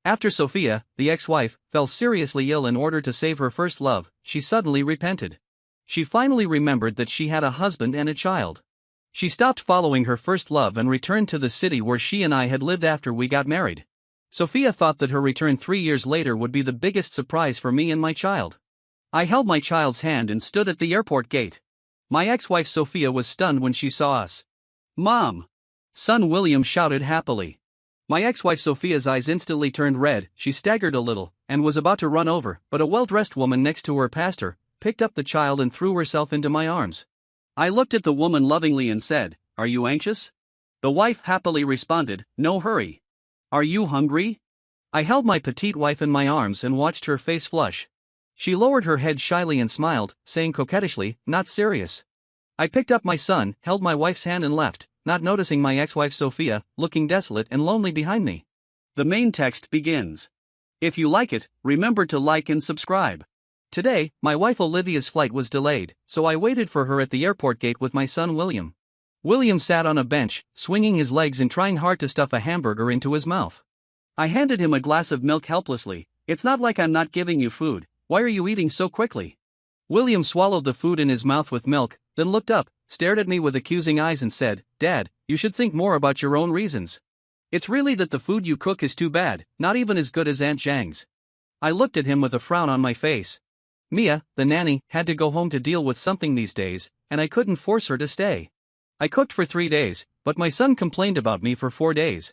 After Sophia, the ex-wife, fell seriously ill in order to save her first love, she suddenly repented. She finally remembered that she had a husband and a child. She stopped following her first love and returned to the city where she and I had lived after we got married. Sophia thought that her return 3 years later would be the biggest surprise for me and my child. I held my child's hand and stood at the airport gate. My ex-wife Sophia was stunned when she saw us. "Mom!" Son William shouted happily. My ex-wife Sophia's eyes instantly turned red, she staggered a little, and was about to run over, but a well-dressed woman next to her passed her, picked up the child and threw herself into my arms. I looked at the woman lovingly and said, "Are you anxious?" The wife happily responded, "No hurry." "Are you hungry?" I held my petite wife in my arms and watched her face flush. She lowered her head shyly and smiled, saying coquettishly, "Not serious." I picked up my son, held my wife's hand and left, not noticing my ex-wife Sophia, looking desolate and lonely behind me. The main text begins. If you like it, remember to like and subscribe. Today, my wife Olivia's flight was delayed, so I waited for her at the airport gate with my son William. William sat on a bench, swinging his legs and trying hard to stuff a hamburger into his mouth. I handed him a glass of milk helplessly. "It's not like I'm not giving you food, why are you eating so quickly?" William swallowed the food in his mouth with milk, then looked up, stared at me with accusing eyes and said, "Dad, you should think more about your own reasons. It's really that the food you cook is too bad, not even as good as Aunt Zhang's." I looked at him with a frown on my face. Mia, the nanny, had to go home to deal with something these days, and I couldn't force her to stay. I cooked for 3 days, but my son complained about me for 4 days.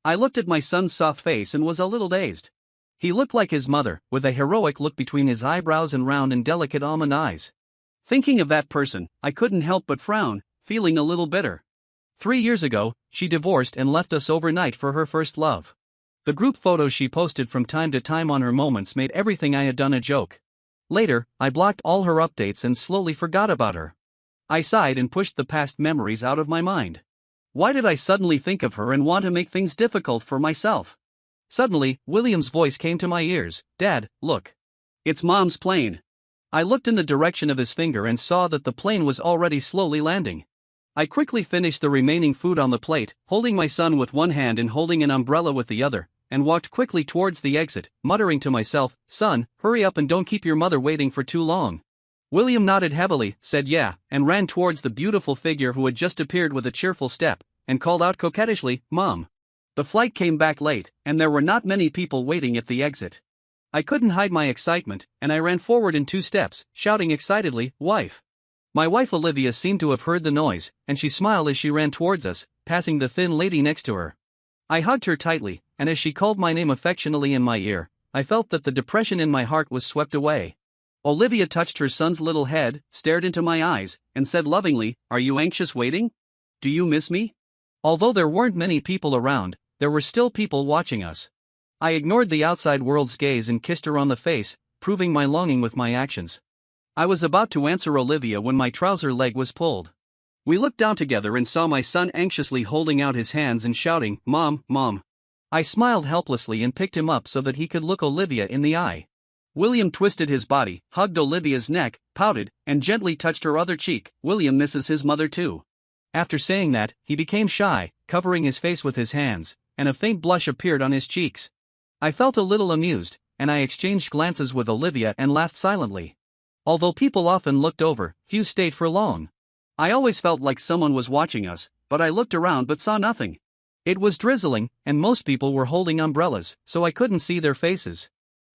I looked at my son's soft face and was a little dazed. He looked like his mother, with a heroic look between his eyebrows and round and delicate almond eyes. Thinking of that person, I couldn't help but frown, feeling a little bitter. 3 years ago, she divorced and left us overnight for her first love. The group photos she posted from time to time on her moments made everything I had done a joke. Later, I blocked all her updates and slowly forgot about her. I sighed and pushed the past memories out of my mind. Why did I suddenly think of her and want to make things difficult for myself? Suddenly, William's voice came to my ears, "Dad, look. It's Mom's plane." I looked in the direction of his finger and saw that the plane was already slowly landing. I quickly finished the remaining food on the plate, holding my son with one hand and holding an umbrella with the other, and walked quickly towards the exit, muttering to myself, "Son, hurry up and don't keep your mother waiting for too long." William nodded heavily, said yeah, and ran towards the beautiful figure who had just appeared with a cheerful step, and called out coquettishly, "Mom." The flight came back late, and there were not many people waiting at the exit. I couldn't hide my excitement, and I ran forward in 2 steps, shouting excitedly, "Wife." My wife Olivia seemed to have heard the noise, and she smiled as she ran towards us, passing the thin lady next to her. I hugged her tightly, and as she called my name affectionately in my ear, I felt that the depression in my heart was swept away. Olivia touched her son's little head, stared into my eyes, and said lovingly, "Are you anxious waiting? Do you miss me?" Although there weren't many people around, there were still people watching us. I ignored the outside world's gaze and kissed her on the face, proving my longing with my actions. I was about to answer Olivia when my trouser leg was pulled. We looked down together and saw my son anxiously holding out his hands and shouting, "Mom, Mom." I smiled helplessly and picked him up so that he could look Olivia in the eye. William twisted his body, hugged Olivia's neck, pouted, and gently touched her other cheek. William misses his mother too. After saying that, he became shy, covering his face with his hands, and a faint blush appeared on his cheeks. I felt a little amused, and I exchanged glances with Olivia and laughed silently. Although people often looked over, few stayed for long. I always felt like someone was watching us, but I looked around but saw nothing. It was drizzling, and most people were holding umbrellas, so I couldn't see their faces.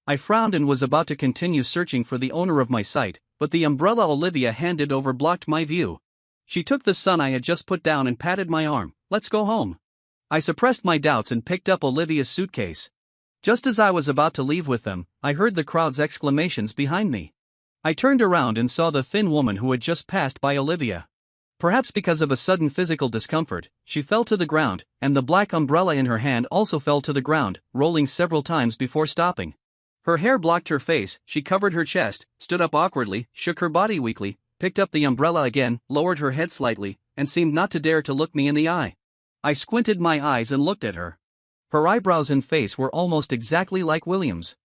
I frowned and was about to continue searching for the owner of my sight, but the umbrella Olivia handed over blocked my view. She took the son I had just put down and patted my arm. "Let's go home." I suppressed my doubts and picked up Olivia's suitcase. Just as I was about to leave with them, I heard the crowd's exclamations behind me. I turned around and saw the thin woman who had just passed by Olivia. Perhaps because of a sudden physical discomfort, she fell to the ground, and the black umbrella in her hand also fell to the ground, rolling several times before stopping. Her hair blocked her face, she covered her chest, stood up awkwardly, shook her body weakly, picked up the umbrella again, lowered her head slightly, and seemed not to dare to look me in the eye. I squinted my eyes and looked at her. Her eyebrows and face were almost exactly like William's.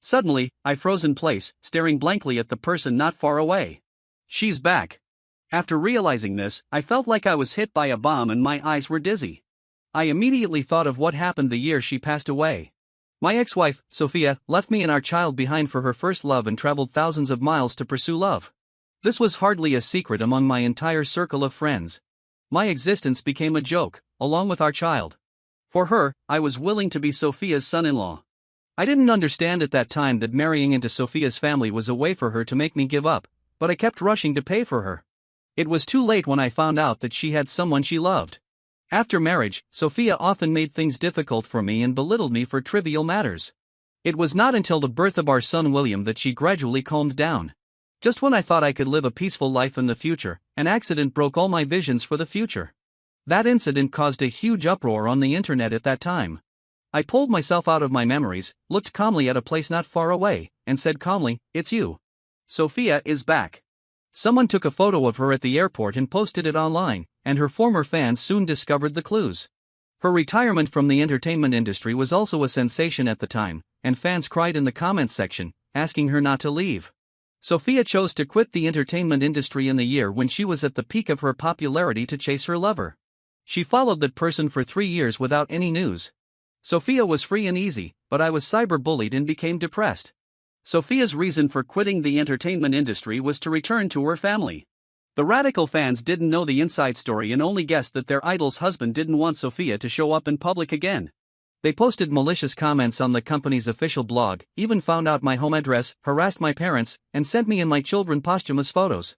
Suddenly, I froze in place, staring blankly at the person not far away. "She's back." After realizing this, I felt like I was hit by a bomb and my eyes were dizzy. I immediately thought of what happened the year she passed away. My ex-wife, Sophia, left me and our child behind for her first love and traveled thousands of miles to pursue love. This was hardly a secret among my entire circle of friends. My existence became a joke, along with our child. For her, I was willing to be Sophia's son-in-law. I didn't understand at that time that marrying into Sophia's family was a way for her to make me give up, but I kept rushing to pay for her. It was too late when I found out that she had someone she loved. After marriage, Sophia often made things difficult for me and belittled me for trivial matters. It was not until the birth of our son William that she gradually calmed down. Just when I thought I could live a peaceful life in the future, an accident broke all my visions for the future. That incident caused a huge uproar on the internet at that time. I pulled myself out of my memories, looked calmly at a place not far away, and said calmly, "It's you. Sophia is back." Someone took a photo of her at the airport and posted it online, and her former fans soon discovered the clues. Her retirement from the entertainment industry was also a sensation at the time, and fans cried in the comments section, asking her not to leave. Sophia chose to quit the entertainment industry in the year when she was at the peak of her popularity to chase her lover. She followed that person for 3 years without any news. Sophia was free and easy, but I was cyberbullied and became depressed. Sophia's reason for quitting the entertainment industry was to return to her family. The radical fans didn't know the inside story and only guessed that their idol's husband didn't want Sophia to show up in public again. They posted malicious comments on the company's official blog, even found out my home address, harassed my parents, and sent me and my children posthumous photos.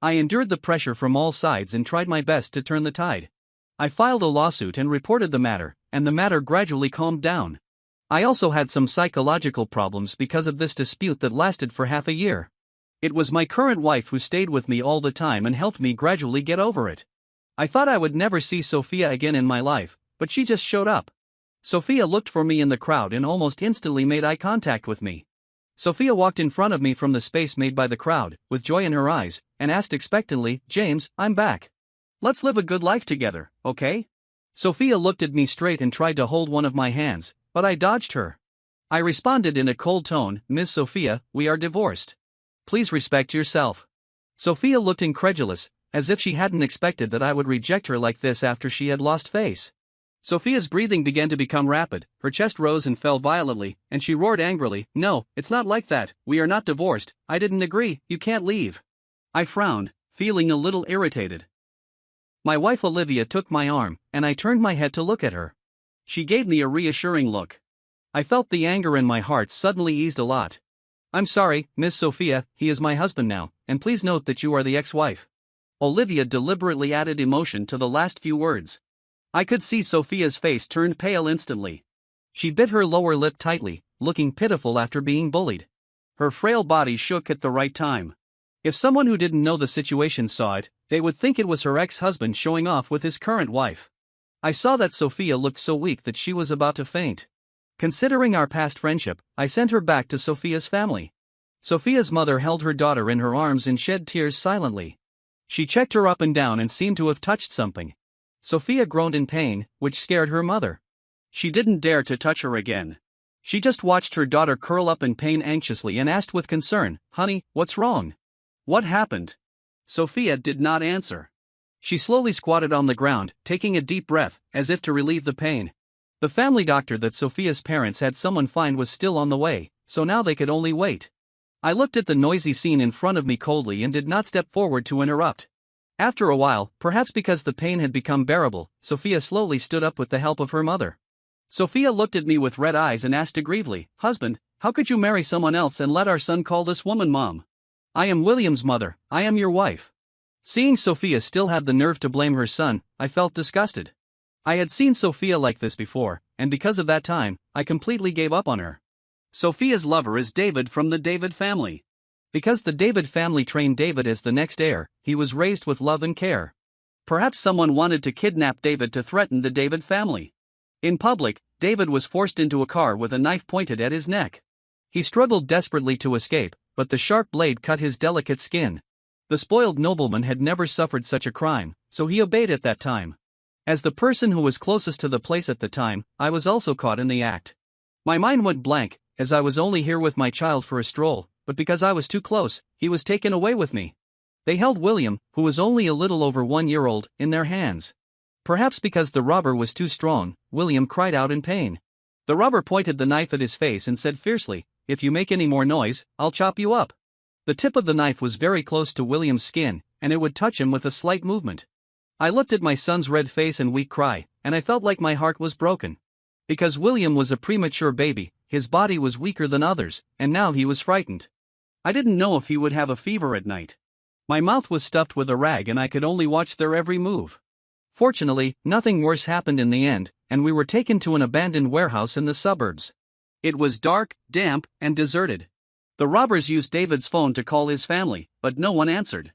I endured the pressure from all sides and tried my best to turn the tide. I filed a lawsuit and reported the matter, and the matter gradually calmed down. I also had some psychological problems because of this dispute that lasted for half a year. It was my current wife who stayed with me all the time and helped me gradually get over it. I thought I would never see Sophia again in my life, but she just showed up. Sophia looked for me in the crowd and almost instantly made eye contact with me. Sophia walked in front of me from the space made by the crowd, with joy in her eyes, and asked expectantly, "James, I'm back. Let's live a good life together, okay?" Sophia looked at me straight and tried to hold one of my hands, but I dodged her. I responded in a cold tone, "Ms. Sophia, we are divorced. Please respect yourself." Sophia looked incredulous, as if she hadn't expected that I would reject her like this after she had lost face. Sophia's breathing began to become rapid, her chest rose and fell violently, and she roared angrily, "No, it's not like that, we are not divorced, I didn't agree, you can't leave." I frowned, feeling a little irritated. My wife Olivia took my arm, and I turned my head to look at her. She gave me a reassuring look. I felt the anger in my heart suddenly eased a lot. "I'm sorry, Miss Sophia, he is my husband now, and please note that you are the ex-wife." Olivia deliberately added emotion to the last few words. I could see Sophia's face turned pale instantly. She bit her lower lip tightly, looking pitiful after being bullied. Her frail body shook at the right time. If someone who didn't know the situation saw it, they would think it was her ex-husband showing off with his current wife. I saw that Sophia looked so weak that she was about to faint. Considering our past friendship, I sent her back to Sophia's family. Sophia's mother held her daughter in her arms and shed tears silently. She checked her up and down and seemed to have touched something. Sophia groaned in pain, which scared her mother. She didn't dare to touch her again. She just watched her daughter curl up in pain anxiously and asked with concern, "Honey, what's wrong? What happened?" Sophia did not answer. She slowly squatted on the ground, taking a deep breath, as if to relieve the pain. The family doctor that Sophia's parents had someone find was still on the way, so now they could only wait. I looked at the noisy scene in front of me coldly and did not step forward to interrupt. After a while, perhaps because the pain had become bearable, Sophia slowly stood up with the help of her mother. Sophia looked at me with red eyes and asked aggrievedly, "Husband, how could you marry someone else and let our son call this woman Mom? I am William's mother, I am your wife." Seeing Sophia still had the nerve to blame her son, I felt disgusted. I had seen Sophia like this before, and because of that time, I completely gave up on her. Sophia's lover is David from the David family. Because the David family trained David as the next heir, he was raised with love and care. Perhaps someone wanted to kidnap David to threaten the David family. In public, David was forced into a car with a knife pointed at his neck. He struggled desperately to escape, but the sharp blade cut his delicate skin. The spoiled nobleman had never suffered such a crime, so he obeyed at that time. As the person who was closest to the place at the time, I was also caught in the act. My mind went blank, as I was only here with my child for a stroll, but because I was too close, he was taken away with me. They held William, who was only a little over 1 year old, in their hands. Perhaps because the robber was too strong, William cried out in pain. The robber pointed the knife at his face and said fiercely, "If you make any more noise, I'll chop you up." The tip of the knife was very close to William's skin, and it would touch him with a slight movement. I looked at my son's red face and weak cry, and I felt like my heart was broken. Because William was a premature baby, his body was weaker than others, and now he was frightened. I didn't know if he would have a fever at night. My mouth was stuffed with a rag and I could only watch their every move. Fortunately, nothing worse happened in the end, and we were taken to an abandoned warehouse in the suburbs. It was dark, damp, and deserted. The robbers used David's phone to call his family, but no one answered.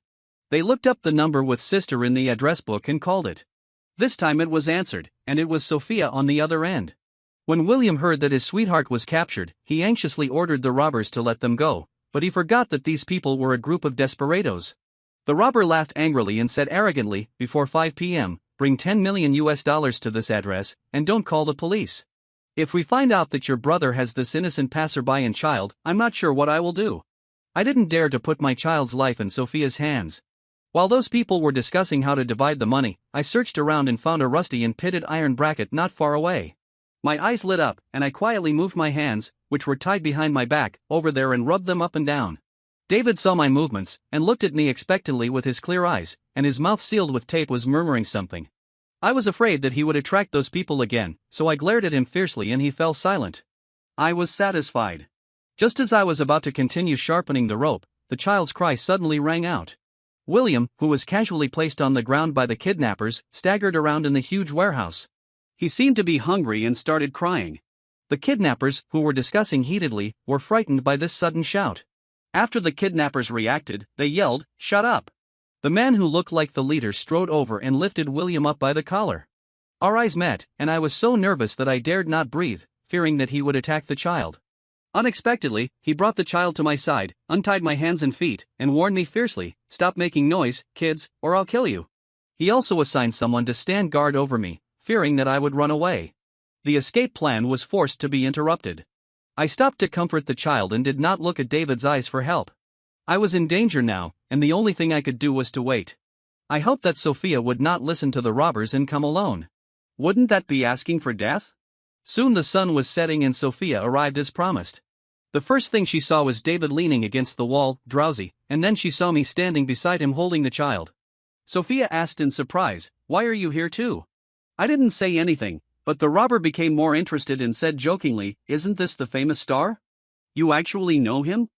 They looked up the number with sister in the address book and called it. This time it was answered, and it was Sophia on the other end. When William heard that his sweetheart was captured, he anxiously ordered the robbers to let them go, but he forgot that these people were a group of desperados. The robber laughed angrily and said arrogantly, "Before 5 p.m., bring $10 million to this address, and don't call the police. If we find out that your brother has this innocent passerby and child, I'm not sure what I will do." I didn't dare to put my child's life in Sophia's hands. While those people were discussing how to divide the money, I searched around and found a rusty and pitted iron bracket not far away. My eyes lit up, and I quietly moved my hands, which were tied behind my back, over there and rubbed them up and down. David saw my movements, and looked at me expectantly with his clear eyes, and his mouth sealed with tape was murmuring something. I was afraid that he would attract those people again, so I glared at him fiercely and he fell silent. I was satisfied. Just as I was about to continue sharpening the rope, the child's cry suddenly rang out. William, who was casually placed on the ground by the kidnappers, staggered around in the huge warehouse. He seemed to be hungry and started crying. The kidnappers, who were discussing heatedly, were frightened by this sudden shout. After the kidnappers reacted, they yelled, "Shut up!" The man who looked like the leader strode over and lifted William up by the collar. Our eyes met, and I was so nervous that I dared not breathe, fearing that he would attack the child. Unexpectedly, he brought the child to my side, untied my hands and feet, and warned me fiercely, "Stop making noise, kids, or I'll kill you." He also assigned someone to stand guard over me, fearing that I would run away. The escape plan was forced to be interrupted. I stopped to comfort the child and did not look at David's eyes for help. I was in danger now, and the only thing I could do was to wait. I hoped that Sophia would not listen to the robbers and come alone. Wouldn't that be asking for death? Soon the sun was setting and Sophia arrived as promised. The first thing she saw was David leaning against the wall, drowsy, and then she saw me standing beside him holding the child. Sophia asked in surprise, "Why are you here too?" I didn't say anything, but the robber became more interested and said jokingly, "Isn't this the famous star? You actually know him?"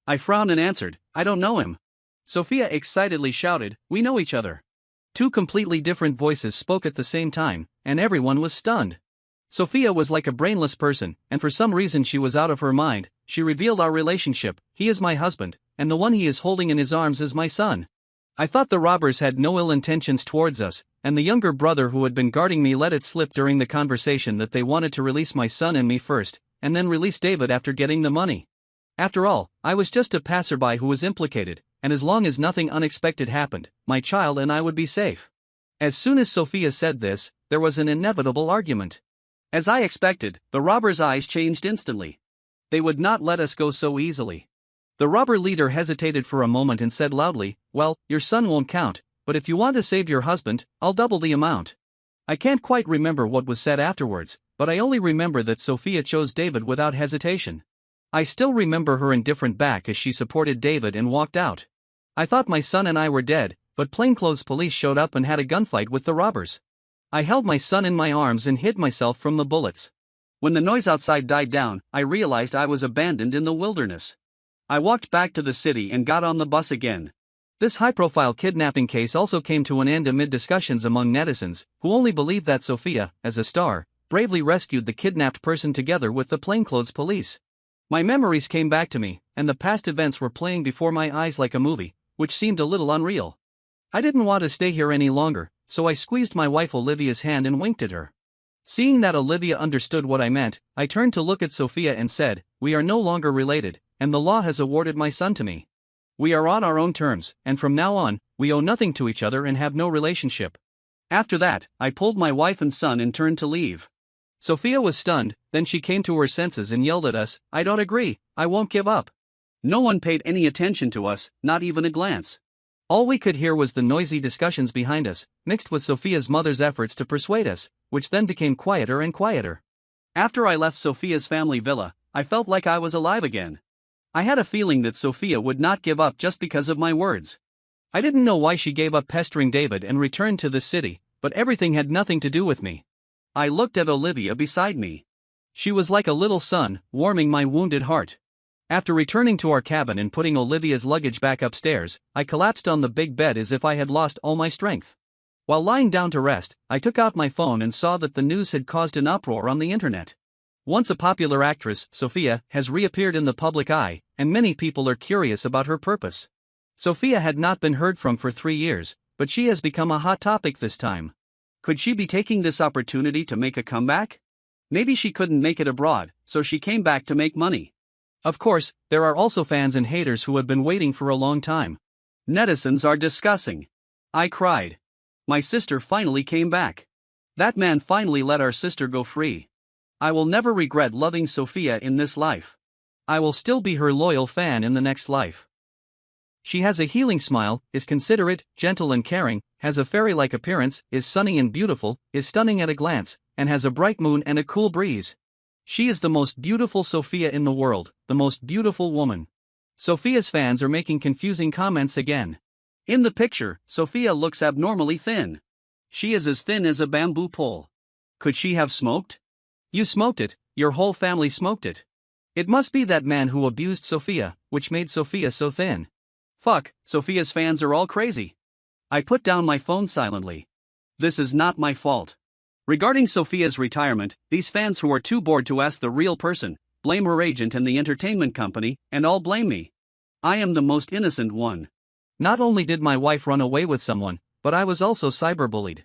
I frowned and answered, "I don't know him." Sophia excitedly shouted, "We know each other." Two completely different voices spoke at the same time, and everyone was stunned. Sophia was like a brainless person, and for some reason she was out of her mind. She revealed our relationship. "He is my husband, and the one he is holding in his arms is my son." I thought the robbers had no ill intentions towards us, and the younger brother who had been guarding me let it slip during the conversation that they wanted to release my son and me first, and then release David after getting the money. After all, I was just a passerby who was implicated, and as long as nothing unexpected happened, my child and I would be safe. As soon as Sophia said this, there was an inevitable argument. As I expected, the robbers' eyes changed instantly. They would not let us go so easily. The robber leader hesitated for a moment and said loudly, "Well, your son won't count, but if you want to save your husband, I'll double the amount." I can't quite remember what was said afterwards, but I only remember that Sophia chose David without hesitation. I still remember her indifferent back as she supported David and walked out. I thought my son and I were dead, but plainclothes police showed up and had a gunfight with the robbers. I held my son in my arms and hid myself from the bullets. When the noise outside died down, I realized I was abandoned in the wilderness. I walked back to the city and got on the bus again. This high-profile kidnapping case also came to an end amid discussions among netizens, who only believed that Sophia, as a star, bravely rescued the kidnapped person together with the plainclothes police. My memories came back to me, and the past events were playing before my eyes like a movie, which seemed a little unreal. I didn't want to stay here any longer, so I squeezed my wife Olivia's hand and winked at her. Seeing that Olivia understood what I meant, I turned to look at Sophia and said, "We are no longer related, and the law has awarded my son to me. We are on our own terms, and from now on, we owe nothing to each other and have no relationship." After that, I pulled my wife and son and turned to leave. Sophia was stunned, then she came to her senses and yelled at us, "I don't agree, I won't give up." No one paid any attention to us, not even a glance. All we could hear was the noisy discussions behind us, mixed with Sophia's mother's efforts to persuade us, which then became quieter and quieter. After I left Sophia's family villa, I felt like I was alive again. I had a feeling that Sophia would not give up just because of my words. I didn't know why she gave up pestering David and returned to the city, but everything had nothing to do with me. I looked at Olivia beside me. She was like a little sun, warming my wounded heart. After returning to our cabin and putting Olivia's luggage back upstairs, I collapsed on the big bed as if I had lost all my strength. While lying down to rest, I took out my phone and saw that the news had caused an uproar on the internet. Once a popular actress, Sophia, has reappeared in the public eye, and many people are curious about her purpose. Sophia had not been heard from for 3 years, but she has become a hot topic this time. Could she be taking this opportunity to make a comeback? Maybe she couldn't make it abroad, so she came back to make money. Of course, there are also fans and haters who have been waiting for a long time. Netizens are discussing. I cried. My sister finally came back. That man finally let our sister go free. I will never regret loving Sophia in this life. I will still be her loyal fan in the next life. She has a healing smile, is considerate, gentle and caring, has a fairy-like appearance, is sunny and beautiful, is stunning at a glance, and has a bright moon and a cool breeze. She is the most beautiful Sophia in the world, the most beautiful woman. Sophia's fans are making confusing comments again. In the picture, Sophia looks abnormally thin. She is as thin as a bamboo pole. Could she have smoked? You smoked it, your whole family smoked it. It must be that man who abused Sophia, which made Sophia so thin. Fuck, Sophia's fans are all crazy. I put down my phone silently. This is not my fault. Regarding Sophia's retirement, these fans who are too bored to ask the real person, blame her agent and the entertainment company, and all blame me. I am the most innocent one. Not only did my wife run away with someone, but I was also cyberbullied.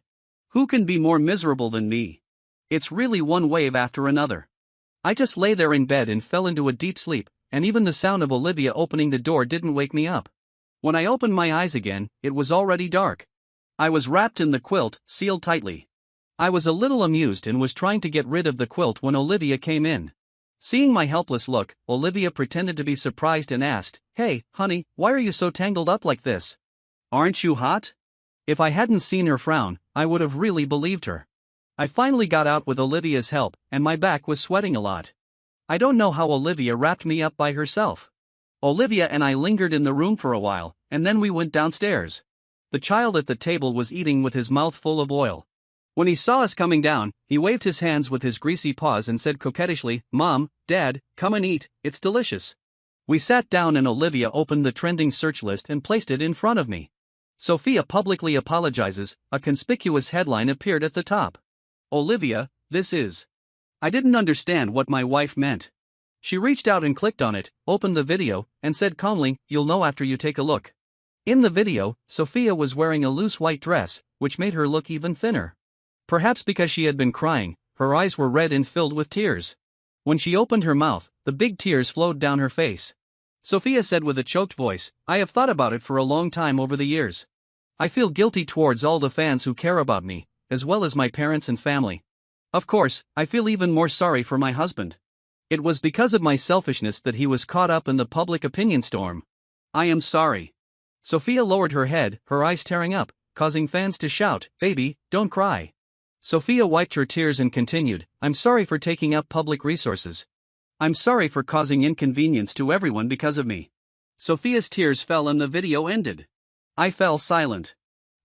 Who can be more miserable than me? It's really one wave after another. I just lay there in bed and fell into a deep sleep, and even the sound of Olivia opening the door didn't wake me up. When I opened my eyes again, it was already dark. I was wrapped in the quilt, sealed tightly. I was a little amused and was trying to get rid of the quilt when Olivia came in. Seeing my helpless look, Olivia pretended to be surprised and asked, "Hey, honey, why are you so tangled up like this? Aren't you hot?" If I hadn't seen her frown, I would have really believed her. I finally got out with Olivia's help, and my back was sweating a lot. I don't know how Olivia wrapped me up by herself. Olivia and I lingered in the room for a while, and then we went downstairs. The child at the table was eating with his mouth full of oil. When he saw us coming down, he waved his hands with his greasy paws and said coquettishly, "Mom, Dad, come and eat, it's delicious." We sat down and Olivia opened the trending search list and placed it in front of me. Sophia publicly apologizes, a conspicuous headline appeared at the top. Olivia, this is. I didn't understand what my wife meant. She reached out and clicked on it, opened the video, and said calmly, "You'll know after you take a look." In the video, Sophia was wearing a loose white dress, which made her look even thinner. Perhaps because she had been crying, her eyes were red and filled with tears. When she opened her mouth, the big tears flowed down her face. Sophia said with a choked voice, "I have thought about it for a long time over the years. I feel guilty towards all the fans who care about me, as well as my parents and family. Of course, I feel even more sorry for my husband. It was because of my selfishness that he was caught up in the public opinion storm. I am sorry." Sophia lowered her head, her eyes tearing up, causing fans to shout, "Baby, don't cry." Sophia wiped her tears and continued, "I'm sorry for taking up public resources. I'm sorry for causing inconvenience to everyone because of me." Sophia's tears fell and the video ended. I fell silent.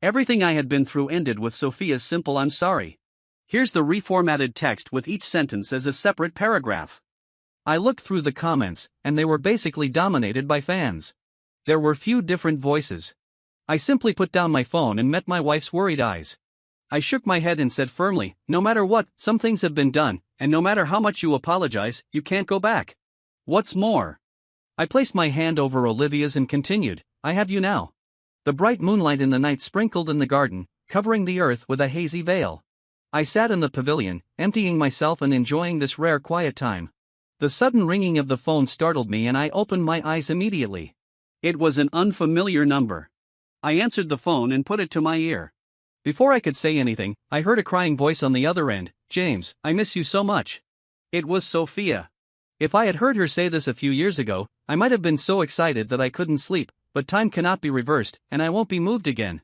Everything I had been through ended with Sophia's simple "I'm sorry." Here's the reformatted text with each sentence as a separate paragraph. I looked through the comments, and they were basically dominated by fans. There were few different voices. I simply put down my phone and met my wife's worried eyes. I shook my head and said firmly, "No matter what, some things have been done, and no matter how much you apologize, you can't go back. What's more?" I placed my hand over Olivia's and continued, "I have you now." The bright moonlight in the night sprinkled in the garden, covering the earth with a hazy veil. I sat in the pavilion, emptying myself and enjoying this rare quiet time. The sudden ringing of the phone startled me and I opened my eyes immediately. It was an unfamiliar number. I answered the phone and put it to my ear. Before I could say anything, I heard a crying voice on the other end, "James, I miss you so much." It was Sophia. If I had heard her say this a few years ago, I might have been so excited that I couldn't sleep, but time cannot be reversed, and I won't be moved again.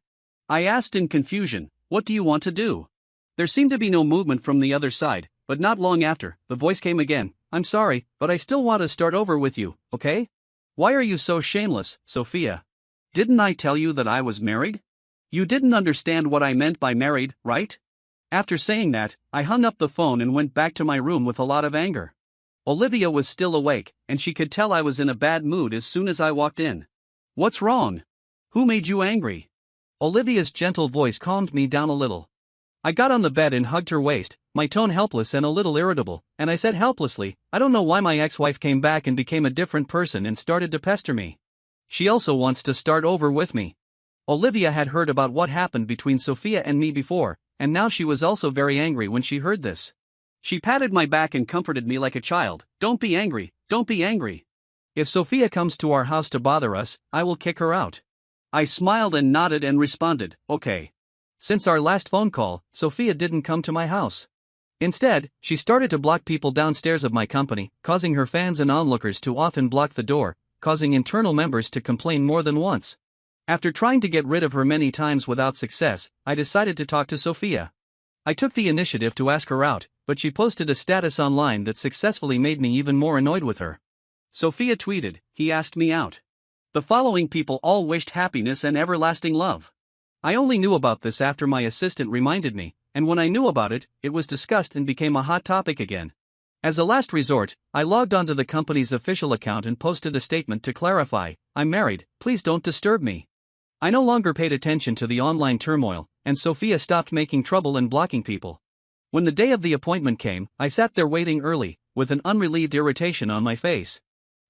I asked in confusion, "What do you want to do?" There seemed to be no movement from the other side, but not long after, the voice came again. I'm sorry, but I still want to start over with you, okay? Why are you so shameless, Sophia? Didn't I tell you that I was married? You didn't understand what I meant by married, right? After saying that, I hung up the phone and went back to my room with a lot of anger. Olivia was still awake, and she could tell I was in a bad mood as soon as I walked in. What's wrong? Who made you angry? Olivia's gentle voice calmed me down a little. I got on the bed and hugged her waist, my tone helpless and a little irritable, and I said helplessly, I don't know why my ex-wife came back and became a different person and started to pester me. She also wants to start over with me. Olivia had heard about what happened between Sophia and me before, and now she was also very angry when she heard this. She patted my back and comforted me like a child. Don't be angry, don't be angry. If Sophia comes to our house to bother us, I will kick her out. I smiled and nodded and responded, okay. Since our last phone call, Sophia didn't come to my house. Instead, she started to block people downstairs of my company, causing her fans and onlookers to often block the door, causing internal members to complain more than once. After trying to get rid of her many times without success, I decided to talk to Sophia. I took the initiative to ask her out, but she posted a status online that successfully made me even more annoyed with her. Sophia tweeted, he asked me out. The following people all wished happiness and everlasting love. I only knew about this after my assistant reminded me, and when I knew about it, it was discussed and became a hot topic again. As a last resort, I logged onto the company's official account and posted a statement to clarify, I'm married, please don't disturb me. I no longer paid attention to the online turmoil, and Sophia stopped making trouble and blocking people. When the day of the appointment came, I sat there waiting early, with an unrelieved irritation on my face.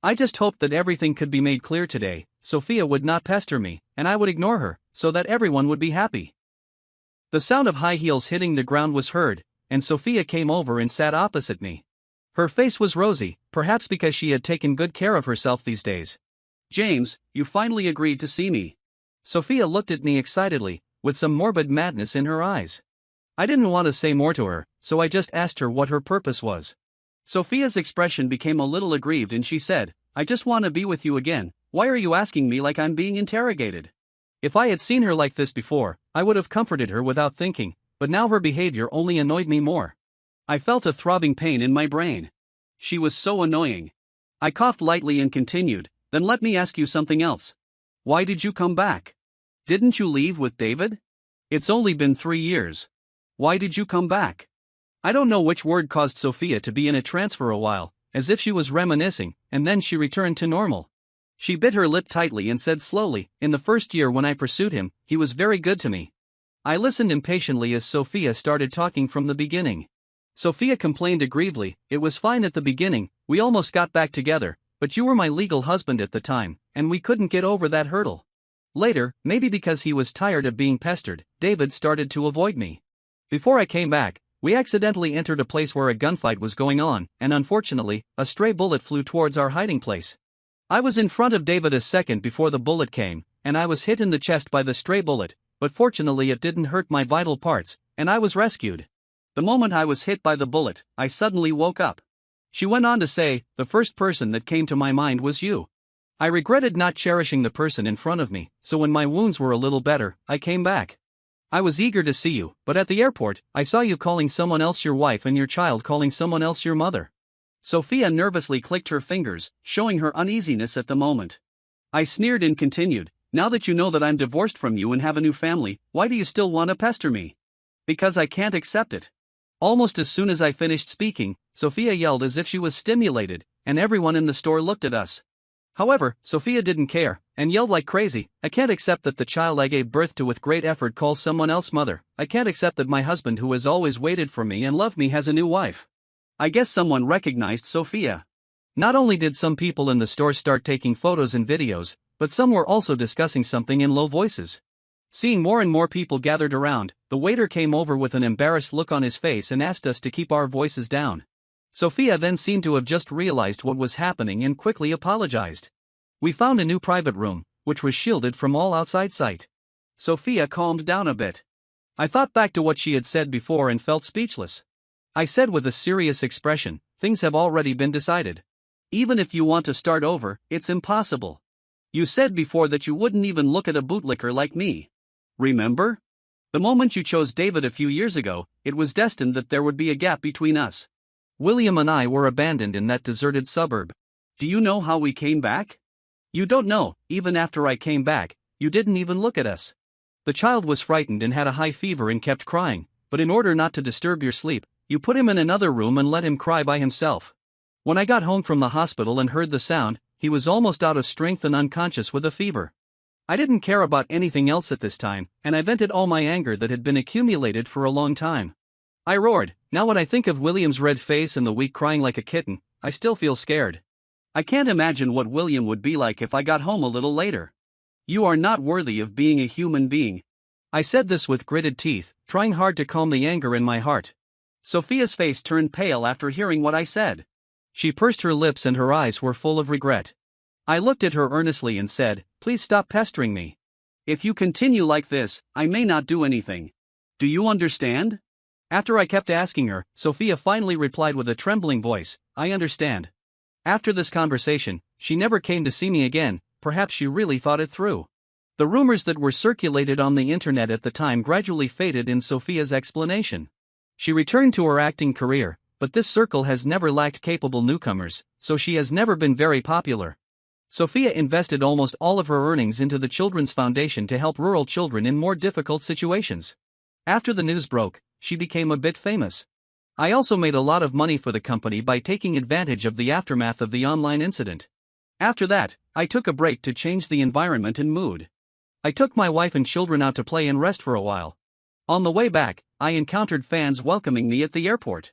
I just hoped that everything could be made clear today, Sophia would not pester me, and I would ignore her, so that everyone would be happy. The sound of high heels hitting the ground was heard, and Sophia came over and sat opposite me. Her face was rosy, perhaps because she had taken good care of herself these days. James, you finally agreed to see me. Sophia looked at me excitedly, with some morbid madness in her eyes. I didn't want to say more to her, so I just asked her what her purpose was. Sophia's expression became a little aggrieved and she said, I just want to be with you again, why are you asking me like I'm being interrogated? If I had seen her like this before, I would have comforted her without thinking, but now her behavior only annoyed me more. I felt a throbbing pain in my brain. She was so annoying. I coughed lightly and continued, then let me ask you something else. Why did you come back? Didn't you leave with David? It's only been 3 years. Why did you come back? I don't know which word caused Sophia to be in a trance for a while, as if she was reminiscing, and then she returned to normal. She bit her lip tightly and said slowly, in the first year when I pursued him, he was very good to me. I listened impatiently as Sophia started talking from the beginning. Sophia complained aggrievedly, it was fine at the beginning, we almost got back together, but you were my legal husband at the time, and we couldn't get over that hurdle. Later, maybe because he was tired of being pestered, David started to avoid me. Before I came back, we accidentally entered a place where a gunfight was going on, and unfortunately, a stray bullet flew towards our hiding place. I was in front of David a second before the bullet came, and I was hit in the chest by the stray bullet, but fortunately it didn't hurt my vital parts, and I was rescued. The moment I was hit by the bullet, I suddenly woke up. She went on to say, the first person that came to my mind was you. I regretted not cherishing the person in front of me, so when my wounds were a little better, I came back. I was eager to see you, but at the airport, I saw you calling someone else your wife and your child calling someone else your mother. Sophia nervously clicked her fingers, showing her uneasiness at the moment. I sneered and continued, now that you know that I'm divorced from you and have a new family, why do you still want to pester me? Because I can't accept it. Almost as soon as I finished speaking, Sophia yelled as if she was stimulated, and everyone in the store looked at us. However, Sophia didn't care, and yelled like crazy, I can't accept that the child I gave birth to with great effort calls someone else mother, I can't accept that my husband who has always waited for me and loved me has a new wife. I guess someone recognized Sophia. Not only did some people in the store start taking photos and videos, but some were also discussing something in low voices. Seeing more and more people gathered around, the waiter came over with an embarrassed look on his face and asked us to keep our voices down. Sophia then seemed to have just realized what was happening and quickly apologized. We found a new private room, which was shielded from all outside sight. Sophia calmed down a bit. I thought back to what she had said before and felt speechless. I said with a serious expression, things have already been decided. Even if you want to start over, it's impossible. You said before that you wouldn't even look at a bootlicker like me. Remember? The moment you chose David a few years ago, it was destined that there would be a gap between us. William and I were abandoned in that deserted suburb. Do you know how we came back? You don't know. Even after I came back, you didn't even look at us. The child was frightened and had a high fever and kept crying, but in order not to disturb your sleep, you put him in another room and let him cry by himself. When I got home from the hospital and heard the sound, he was almost out of strength and unconscious with a fever. I didn't care about anything else at this time, and I vented all my anger that had been accumulated for a long time. I roared. Now when I think of William's red face and the weak crying like a kitten, I still feel scared. I can't imagine what William would be like if I got home a little later. You are not worthy of being a human being. I said this with gritted teeth, trying hard to calm the anger in my heart. Sophia's face turned pale after hearing what I said. She pursed her lips and her eyes were full of regret. I looked at her earnestly and said, "Please stop pestering me. If you continue like this, I may not do anything. Do you understand?" After I kept asking her, Sophia finally replied with a trembling voice, "I understand." After this conversation, she never came to see me again. Perhaps she really thought it through. The rumors that were circulated on the internet at the time gradually faded in Sophia's explanation. She returned to her acting career, but this circle has never lacked capable newcomers, so she has never been very popular. Sophia invested almost all of her earnings into the Children's Foundation to help rural children in more difficult situations. After the news broke, she became a bit famous. I also made a lot of money for the company by taking advantage of the aftermath of the online incident. After that, I took a break to change the environment and mood. I took my wife and children out to play and rest for a while. On the way back, I encountered fans welcoming me at the airport.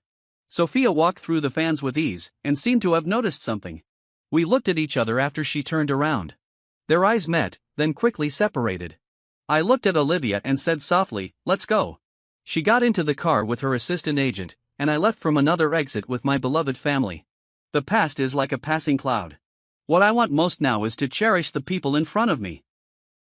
Sophia walked through the fans with ease, and seemed to have noticed something. We looked at each other after she turned around. Their eyes met, then quickly separated. I looked at Olivia and said softly, "Let's go." She got into the car with her assistant agent, and I left from another exit with my beloved family. The past is like a passing cloud. What I want most now is to cherish the people in front of me.